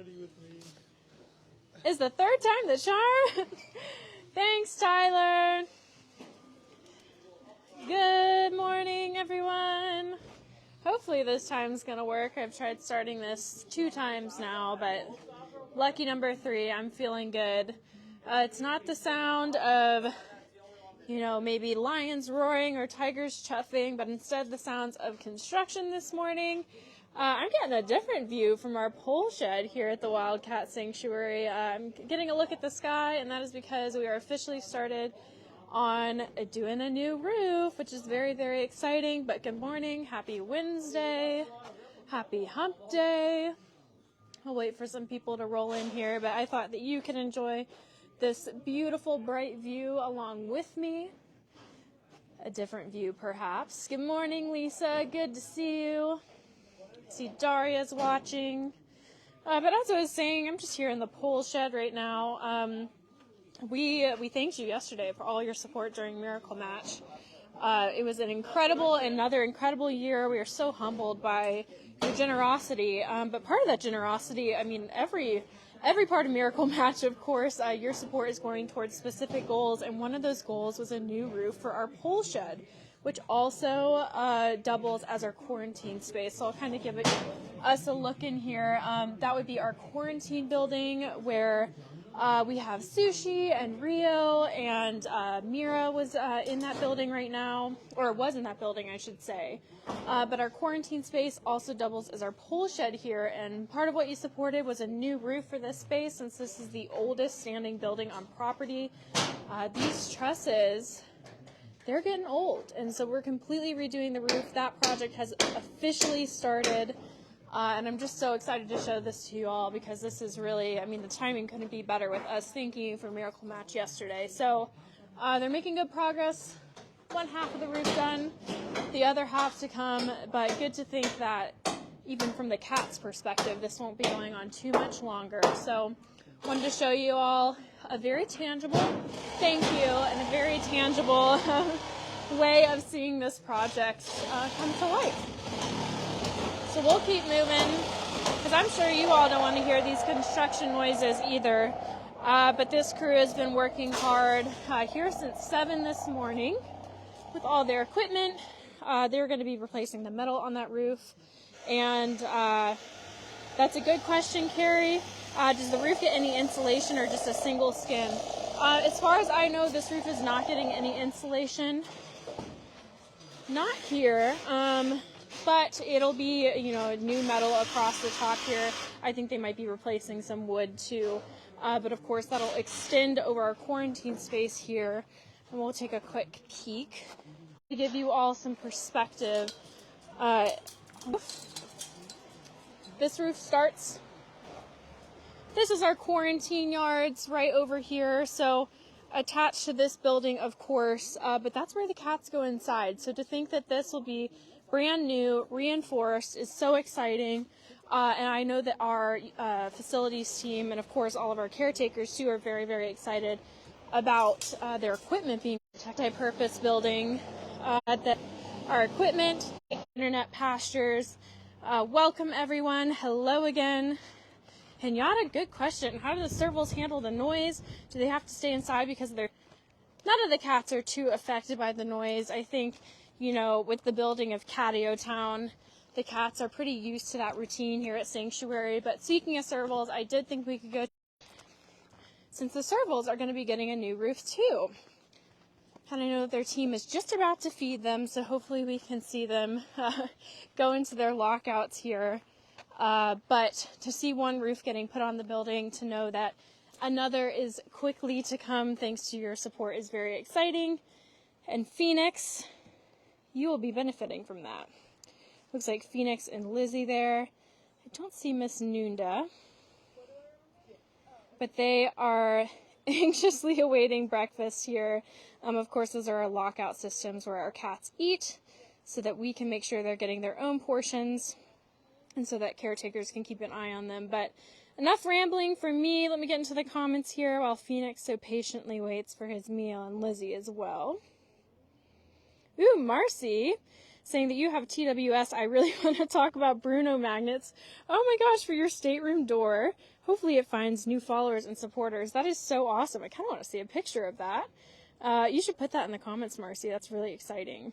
study with me. It's the third time the charm. Thanks, Tyler. Good morning, everyone. Hopefully this time's gonna work. I've tried starting this 2 times now, but lucky number 3, I'm feeling good. It's not the sound of, maybe lions roaring or tigers chuffing, but instead the sounds of construction this morning. I'm getting a different view from our pole shed here at the Wildcat Sanctuary. I'm getting a look at the sky, and that is because we are officially started on doing a new roof, which is very, very exciting. But good morning, happy Wednesday, happy hump day. I'll wait for some people to roll in here, but I thought that you could enjoy this beautiful, bright view along with me. A different view, perhaps. Good morning, Lisa. Good to see you. See Daria's watching. But as I was saying, I'm just here in the pole shed right now. We thanked you yesterday for all your support during Miracle Match. It was another incredible year. We are so humbled by your generosity. But part of that generosity, every part of Miracle Match, of course, your support is going towards specific goals. And one of those goals was a new roof for our pole shed, which also doubles as our quarantine space. So I'll kind of give us a look in here. That would be our quarantine building where we have Sushi and Rio, and Mira was in that building right now, or was in that building, I should say. But our quarantine space also doubles as our pole shed here, and part of what you supported was a new roof for this space, since this is the oldest standing building on property. These trusses, they're getting old, and so we're completely redoing the roof. That project has officially started, and I'm just so excited to show this to you all, because this is really, the timing couldn't be better with us thanking you for Miracle Match yesterday. So they're making good progress. One half of the roof done, the other half to come, but good to think that even from the cat's perspective, this won't be going on too much longer. So wanted to show you all a very tangible thank you and a very tangible way of seeing this project come to life. So we'll keep moving, because I'm sure you all don't want to hear these construction noises either. But this crew has been working hard here since 7 this morning with all their equipment. They're going to be replacing the metal on that roof. And that's a good question, Carrie. Does the roof get any insulation or just a single skin? As far as I know, this roof is not getting any insulation. Not here, but it'll be, new metal across the top here. I think they might be replacing some wood too. But of course, that'll extend over our quarantine space here. And we'll take a quick peek to give you all some perspective. This roof starts. This is our quarantine yards right over here. So attached to this building, of course, but that's where the cats go inside. So to think that this will be brand new, reinforced, is so exciting. And I know that our facilities team, and of course all of our caretakers too, are very, very excited about their equipment being a multi-purpose building. That our equipment, internet pastures. Welcome everyone. Hello again. Kenyatta, good question. How do the servals handle the noise? Do they have to stay inside because none of the cats are too affected by the noise? I think, with the building of Catiotown, the cats are pretty used to that routine here at Sanctuary. But speaking of servals, I did think we could go, since the servals are going to be getting a new roof too. And I know that their team is just about to feed them, so hopefully we can see them go into their lockouts here. But to see one roof getting put on the building, to know that another is quickly to come thanks to your support, is very exciting. And Phoenix, you will be benefiting from that. Looks like Phoenix and Lizzie there. I don't see Miss Nunda, but they are anxiously awaiting breakfast here. Of course, those are our lockout systems where our cats eat, so that we can make sure they're getting their own portions, and so that caretakers can keep an eye on them. But enough rambling for me. Let me get into the comments here while Phoenix so patiently waits for his meal, and Lizzie as well. Ooh, Marcy. saying that you have TWS. I really want to talk about Bruno magnets. Oh my gosh, for your stateroom door. Hopefully it finds new followers and supporters. That is so awesome. I kind of want to see a picture of that. You should put that in the comments, Marcy. That's really exciting.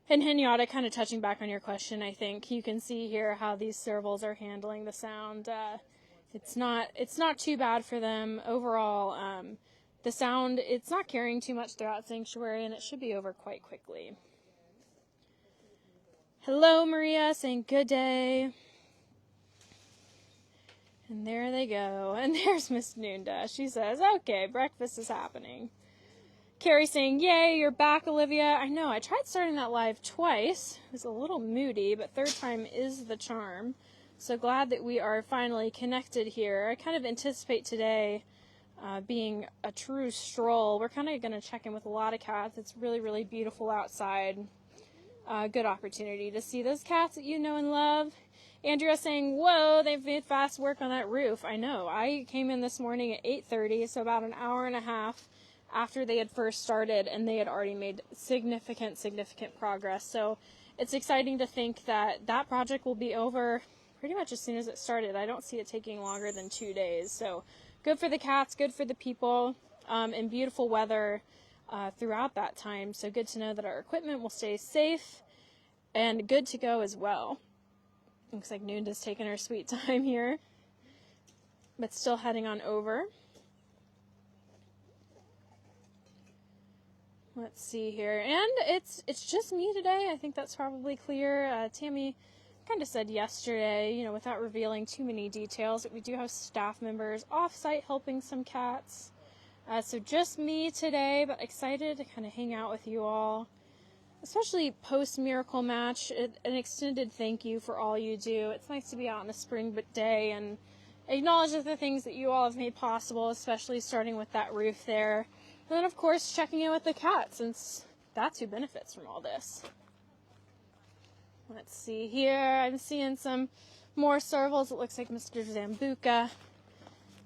And Henyatta, kind of touching back on your question, I think you can see here how these servals are handling the sound. It's not too bad for them overall. The sound, it's not carrying too much throughout Sanctuary, and it should be over quite quickly. Hello, Maria, saying good day. And there they go. And there's Miss Noonda. She says, okay, breakfast is happening. Carrie saying, yay, you're back, Olivia. I know, I tried starting that live twice. It was a little moody, but third time is the charm. So glad that we are finally connected here. I kind of anticipate today being a true stroll. We're kind of going to check in with a lot of cats. It's really, really beautiful outside. Good opportunity to see those cats that you know and love. Andrea saying, whoa, they've made fast work on that roof. I know. I came in this morning at 8:30, so about an hour and a half after they had first started, and they had already made significant progress. So it's exciting to think that that project will be over pretty much as soon as it started. I don't see it taking longer than 2 days. So good for the cats, good for the people, and beautiful weather throughout that time. So good to know that our equipment will stay safe and good to go as well. Looks like Noonda's taking her sweet time here, but still heading on over. Let's see here, and it's just me today. I think that's probably clear. Tammy kind of said yesterday, you know, without revealing too many details, that we do have staff members off-site helping some cats. So just me today, but excited to kind of hang out with you all, especially post-Miracle Match. An extended thank you for all you do. It's nice to be out on a spring day and acknowledge the things that you all have made possible, especially starting with that roof there. And then, of course, checking in with the cat, since that's who benefits from all this. Let's see here. I'm seeing some more servals. It looks like Mr. Zambuca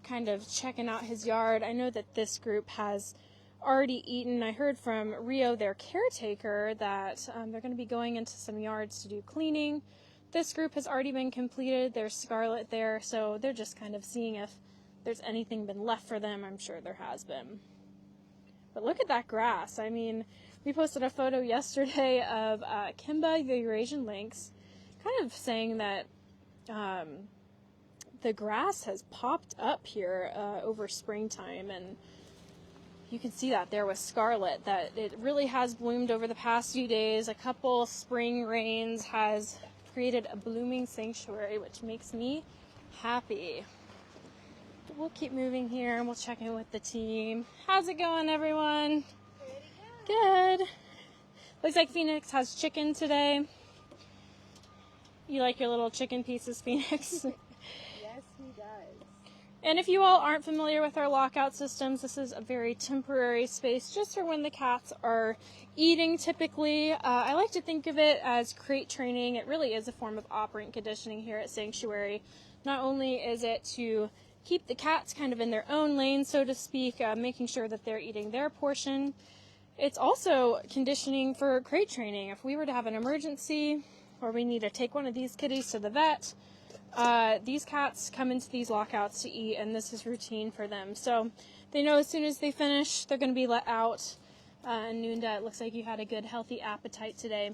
kind of checking out his yard. I know that this group has already eaten. I heard from Rio, their caretaker, that they're going to be going into some yards to do cleaning. This group has already been completed. There's Scarlet there, so they're just kind of seeing if there's anything been left for them. I'm sure there has been. But look at that grass. I mean, we posted a photo yesterday of Kimba, the Eurasian lynx, kind of saying that the grass has popped up here over springtime, and you can see that there with Scarlet, that it really has bloomed over the past few days. A couple spring rains has created a blooming sanctuary, which makes me happy. We'll keep moving here and we'll check in with the team. How's it going, everyone? Good. Looks like Phoenix has chicken today. You like your little chicken pieces, Phoenix? Yes, he does. And if you all aren't familiar with our lockout systems, this is a very temporary space just for when the cats are eating typically. I like to think of it as crate training. It really is a form of operant conditioning here at Sanctuary. Not only is it to keep the cats kind of in their own lane, so to speak, making sure that they're eating their portion, it's also conditioning for crate training. If we were to have an emergency or we need to take one of these kitties to the vet, these cats come into these lockouts to eat, and this is routine for them. So they know as soon as they finish, they're going to be let out. And Noonda, it looks like you had a good, healthy appetite today.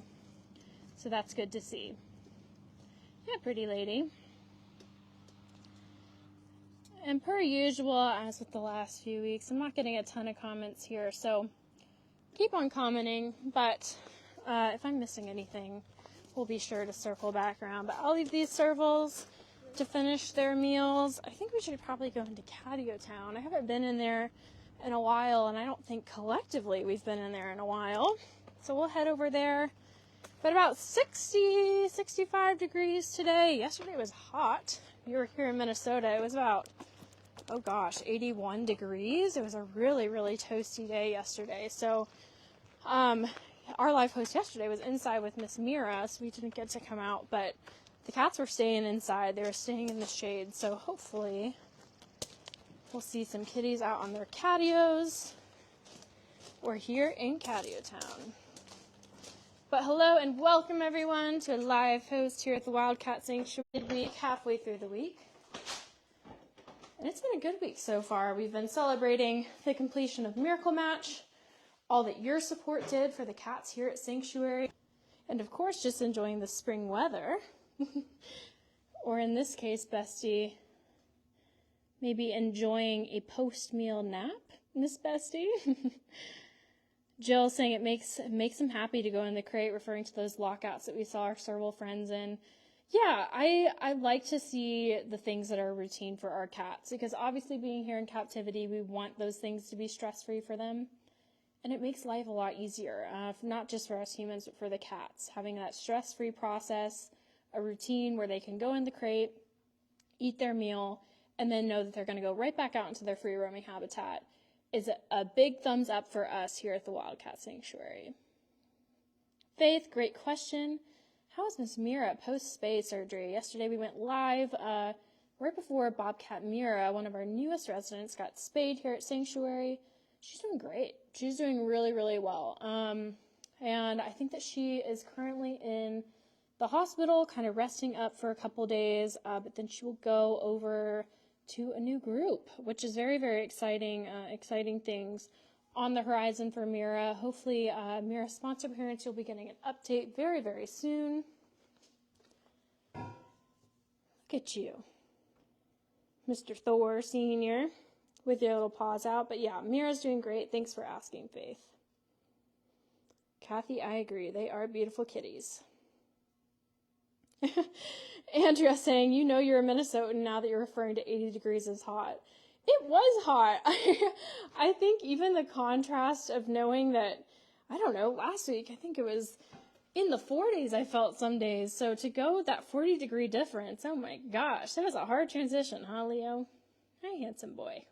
So that's good to see. Yeah, pretty lady. And per usual, as with the last few weeks, I'm not getting a ton of comments here, so keep on commenting. But if I'm missing anything, we'll be sure to circle back around. But I'll leave these servals to finish their meals. I think we should probably go into Catiotown. I haven't been in there in a while, and I don't think collectively we've been in there in a while. So we'll head over there. But about 60, 65 degrees today. Yesterday was hot. You were here in Minnesota. It was about, 81 degrees. It was a really, really toasty day yesterday. So our live host yesterday was inside with Miss Mira, so we didn't get to come out. But the cats were staying inside. They were staying in the shade. So hopefully we'll see some kitties out on their catios or here in Catiotown. But hello and welcome everyone to a live host here at the Wildcat Sanctuary midweek, halfway through the week. And it's been a good week so far. We've been celebrating the completion of Miracle Match, all that your support did for the cats here at Sanctuary, and of course just enjoying the spring weather. Or in this case, Bestie, maybe enjoying a post-meal nap, Miss Bestie. Jill saying it makes him happy to go in the crate, referring to those lockouts that we saw our serval friends in. Yeah, I like to see the things that are routine for our cats, because obviously being here in captivity, we want those things to be stress-free for them. And it makes life a lot easier, not just for us humans, but for the cats. Having that stress-free process, a routine where they can go in the crate, eat their meal, and then know that they're going to go right back out into their free roaming habitat is a big thumbs up for us here at the Wildcat Sanctuary. Faith, great question. How is Miss Mira post-spay surgery? Yesterday we went live right before Bobcat Mira, one of our newest residents, got spayed here at Sanctuary. She's doing great. She's doing really, really well. And I think that she is currently in the hospital, kind of resting up for a couple days, but then she will go over to a new group, which is very, very exciting. Exciting things on the horizon for Mira. Hopefully, Mira's sponsor parents, you'll be getting an update very, very soon. Look at you, Mr. Thor Sr., with your little paws out. But yeah, Mira's doing great. Thanks for asking, Faith. Kathy, I agree. They are beautiful kitties. Andrea saying, you know you're a Minnesotan now that you're referring to 80 degrees as hot. It was hot. I think even the contrast of knowing that, I don't know, last week, I think it was in the 40s I felt some days. So to go with that 40-degree difference, oh my gosh, that was a hard transition, huh, Leo? Hi, handsome boy.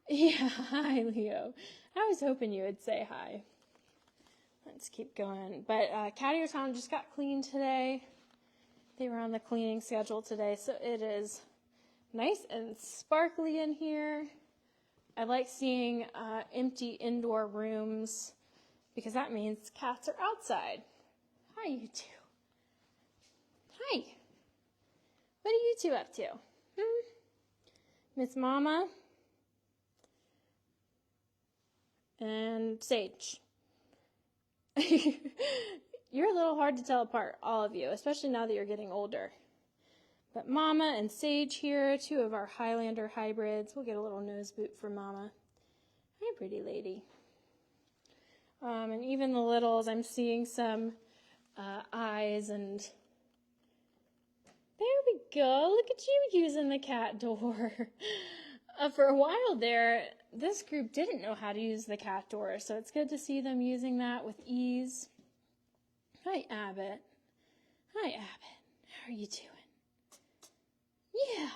Yeah, hi, Leo. I was hoping you would say hi. Let's keep going. But Catiotown just got cleaned today. They were on the cleaning schedule today, so it is nice and sparkly in here. I like seeing empty indoor rooms because that means cats are outside. Hi, you two. Hi. What are you two up to? Miss Mama and Sage. You're a little hard to tell apart, all of you, especially now that you're getting older. But Mama and Sage here, two of our Highlander hybrids. We'll get a little nose boot for Mama. Hi, pretty lady. And even the littles, I'm seeing some eyes, and there we go. Look at you using the cat door. For a while there, this group didn't know how to use the cat door, so it's good to see them using that with ease. Hi, Abbott. Hi, Abbott. How are you doing? Yeah.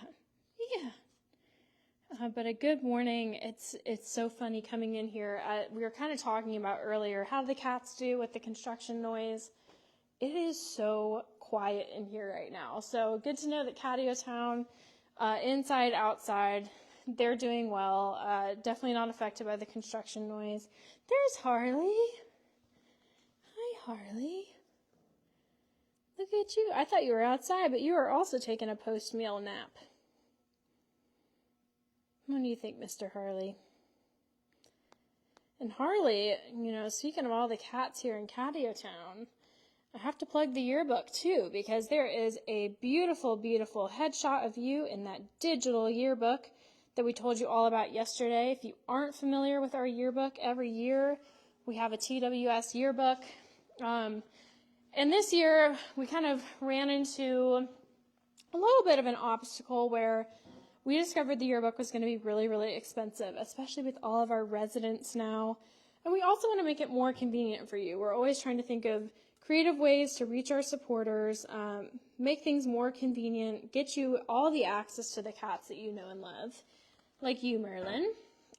But a good morning. It's so funny coming in here. We were kind of talking about earlier how the cats do with the construction noise. It is so quiet in here right now. So good to know that Catiotown, inside, outside, they're doing well. Definitely not affected by the construction noise. There's Harley. Hi, Harley. Look at you. I thought you were outside, but you are also taking a post-meal nap. What do you think, Mr. Harley? And Harley, speaking of all the cats here in Catiotown, I have to plug the yearbook too, because there is a beautiful, beautiful headshot of you in that digital yearbook that we told you all about yesterday. If you aren't familiar with our yearbook, every year we have a TWS yearbook. And this year we kind of ran into a little bit of an obstacle where we discovered the yearbook was going to be really, really expensive, especially with all of our residents now. And we also want to make it more convenient for you. We're always trying to think of creative ways to reach our supporters, make things more convenient, get you all the access to the cats that you know and love, like you, Merlin.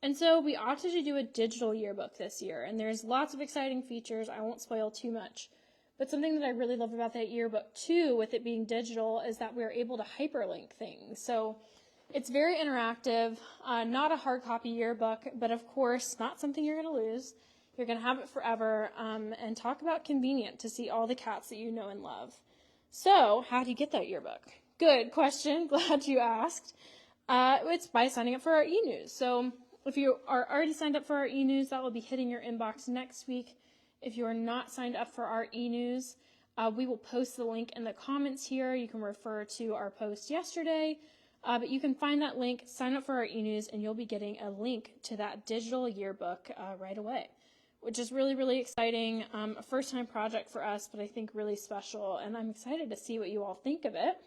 And so we opted to do a digital yearbook this year, and there's lots of exciting features. I won't spoil too much. But something that I really love about that yearbook, too, with it being digital, is that we're able to hyperlink things. So it's very interactive, not a hard copy yearbook, but of course, not something you're going to lose. You're going to have it forever, and talk about convenient to see all the cats that you know and love. So, how do you get that yearbook? Good question. Glad you asked. It's by signing up for our e-news. So, if you are already signed up for our e-news, that will be hitting your inbox next week. If you are not signed up for our e-news, we will post the link in the comments here. You can refer to our post yesterday, but you can find that link, sign up for our e-news, and you'll be getting a link to that digital yearbook right away, which is really, really exciting. A first-time project for us, but I think really special, and I'm excited to see what you all think of it.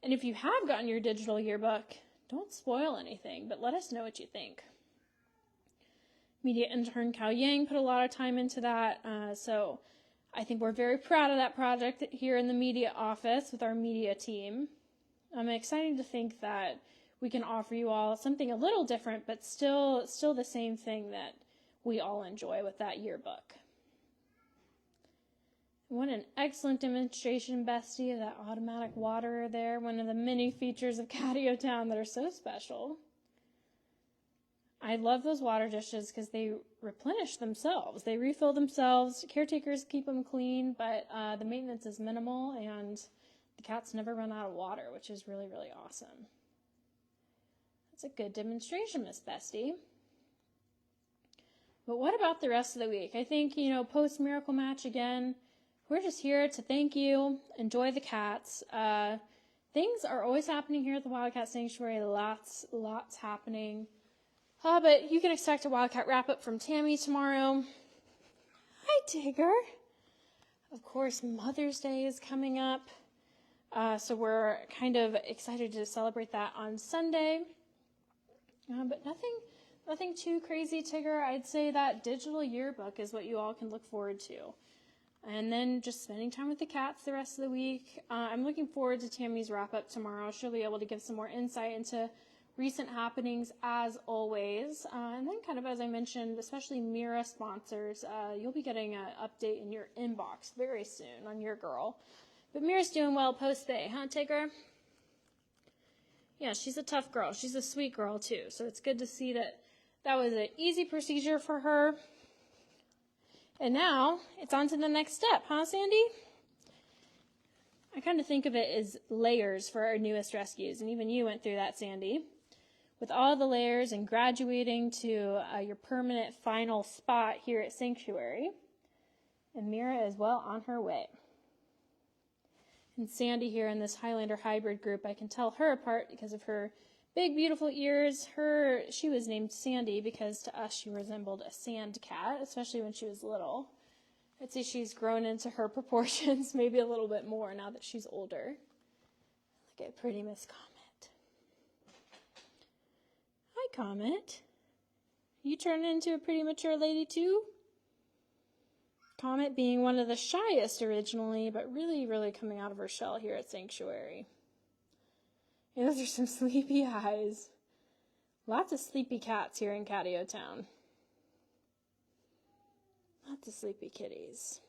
And if you have gotten your digital yearbook, don't spoil anything, but let us know what you think. Media intern Kao Yang put a lot of time into that, so I think we're very proud of that project here in the media office with our media team. I'm excited to think that we can offer you all something a little different, but still the same thing that we all enjoy with that yearbook. What an excellent demonstration, Bestie, of that automatic water there. One of the many features of Catiotown that are so special. I love those water dishes because they replenish themselves. They refill themselves. Caretakers keep them clean, but the maintenance is minimal, and the cats never run out of water, which is really, really awesome. That's a good demonstration, Miss Bestie. But what about the rest of the week? I think, post Miracle Match again, we're just here to thank you, enjoy the cats. Things are always happening here at the Wildcat Sanctuary. Lots happening. But you can expect a Wildcat wrap-up from Tammy tomorrow. Hi, Tigger. Of course, Mother's Day is coming up. So we're kind of excited to celebrate that on Sunday. But nothing too crazy, Tigger. I'd say that digital yearbook is what you all can look forward to. And then just spending time with the cats the rest of the week. I'm looking forward to Tammy's wrap-up tomorrow. She'll be able to give some more insight into recent happenings as always. And then kind of as I mentioned, especially Mira sponsors, you'll be getting an update in your inbox very soon on your girl. But Mira's doing well post-day, huh, Tigger? Yeah, she's a tough girl. She's a sweet girl too. So it's good to see that was an easy procedure for her. And now it's on to the next step, huh, Sandy? I kind of think of it as layers for our newest rescues. And even you went through that, Sandy. With all the layers and graduating to your permanent final spot here at Sanctuary. And Mira is well on her way. And Sandy here in this Highlander hybrid group, I can tell her apart because of her big, beautiful ears. She was named Sandy because to us she resembled a sand cat, especially when she was little. I'd say she's grown into her proportions, maybe a little bit more now that she's older. Look at pretty Miss Comet. Hi, Comet. You turned into a pretty mature lady, too? Comet being one of the shyest originally, but really, really coming out of her shell here at Sanctuary. And those are some sleepy eyes. Lots of sleepy cats here in Catiotown. Lots of sleepy kitties.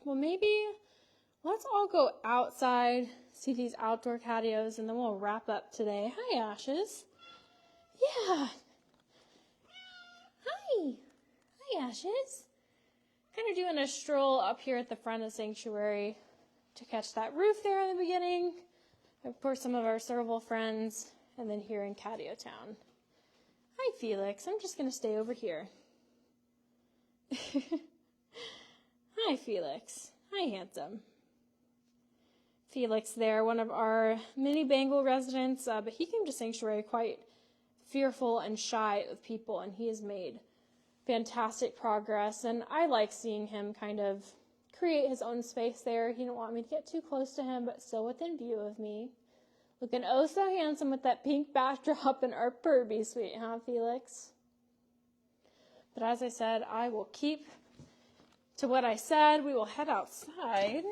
Well, maybe let's all go outside, see these outdoor catios, and then we'll wrap up today. Hi, Ashes. Yeah. Hi. Hi, Ashes. Kind of doing a stroll up here at the front of Sanctuary to catch that roof there in the beginning. Of course, some of our serval friends, and then here in Catiotown. Hi, Felix. I'm just going to stay over here. Hi, Felix. Hi, handsome. Felix there, one of our mini Bengal residents, but he came to Sanctuary quite fearful and shy of people, and he has made fantastic progress, and I like seeing him kind of create his own space there. He didn't want me to get too close to him, but still within view of me. Looking oh so handsome with that pink backdrop and our Furby suite, huh, Felix? But as I said, I will keep to what I said. We will head outside.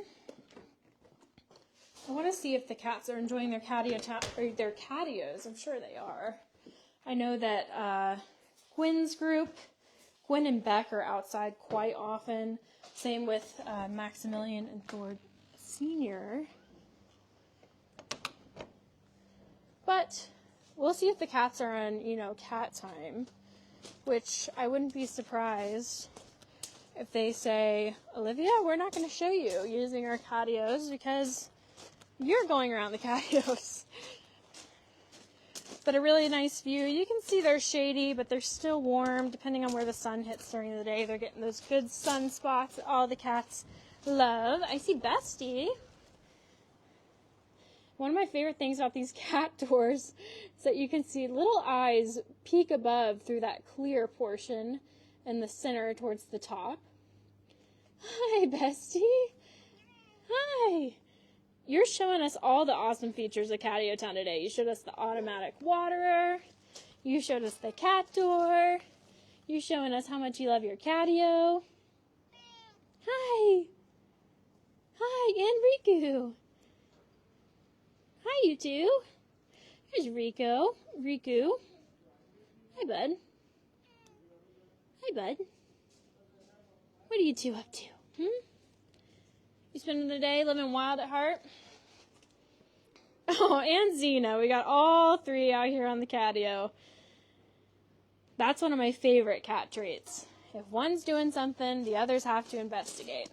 I want to see if the cats are enjoying their their catios. I'm sure they are. I know that Gwen's group, Gwen and Beck, are outside quite often. Same with Maximilian and Thor Sr. But we'll see if the cats are on, cat time. which I wouldn't be surprised if they say, Olivia, we're not going to show you using our Catios because you're going around the Catios. But a really nice view. You can see they're shady, but they're still warm. Depending on where the sun hits during the day, they're getting those good sun spots that all the cats love. I see Bestie. One of my favorite things about these cat doors is that you can see little eyes peek above through that clear portion in the center towards the top. Hi, Bestie. Hi. You're showing us all the awesome features of Catiotown today. You showed us the automatic waterer. You showed us the cat door. You're showing us how much you love your Catio. Hi. Hi, and Riku. Hi, you two. Here's Rico. Riku. Hi, bud. Hi, bud. What are you two up to? You spending the day living wild at heart? Oh, and Xena. We got all three out here on the Catio. That's one of my favorite cat traits. If one's doing something, the others have to investigate.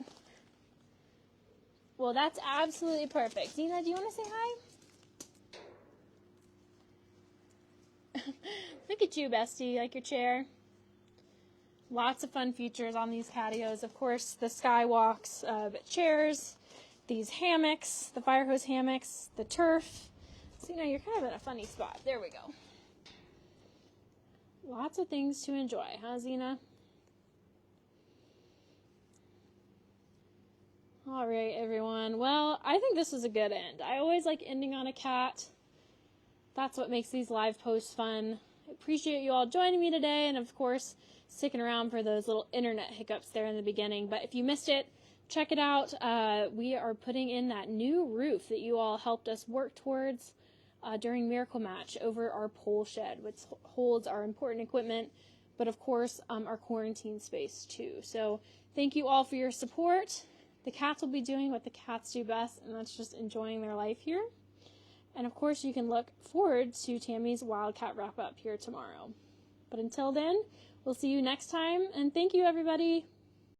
Well, that's absolutely perfect. Xena, do you want to say hi? Look at you, Bestie. You like your chair? Lots of fun features on these Catios. Of course, the skywalks, chairs, these hammocks, the fire hose hammocks, the turf. So, you're kind of in a funny spot. There we go. Lots of things to enjoy, huh, Xena? All right, everyone. Well, I think this was a good end. I always like ending on a cat. That's what makes these live posts fun. I appreciate you all joining me today, and of course, sticking around for those little internet hiccups there in the beginning. But if you missed it, check it out. We are putting in that new roof that you all helped us work towards during Miracle Match over our pole shed, which holds our important equipment, but of course, our quarantine space too. So thank you all for your support. The cats will be doing what the cats do best, and that's just enjoying their life here. And of course, you can look forward to Tammy's Wildcat wrap-up here tomorrow. But until then, we'll see you next time, and thank you, everybody.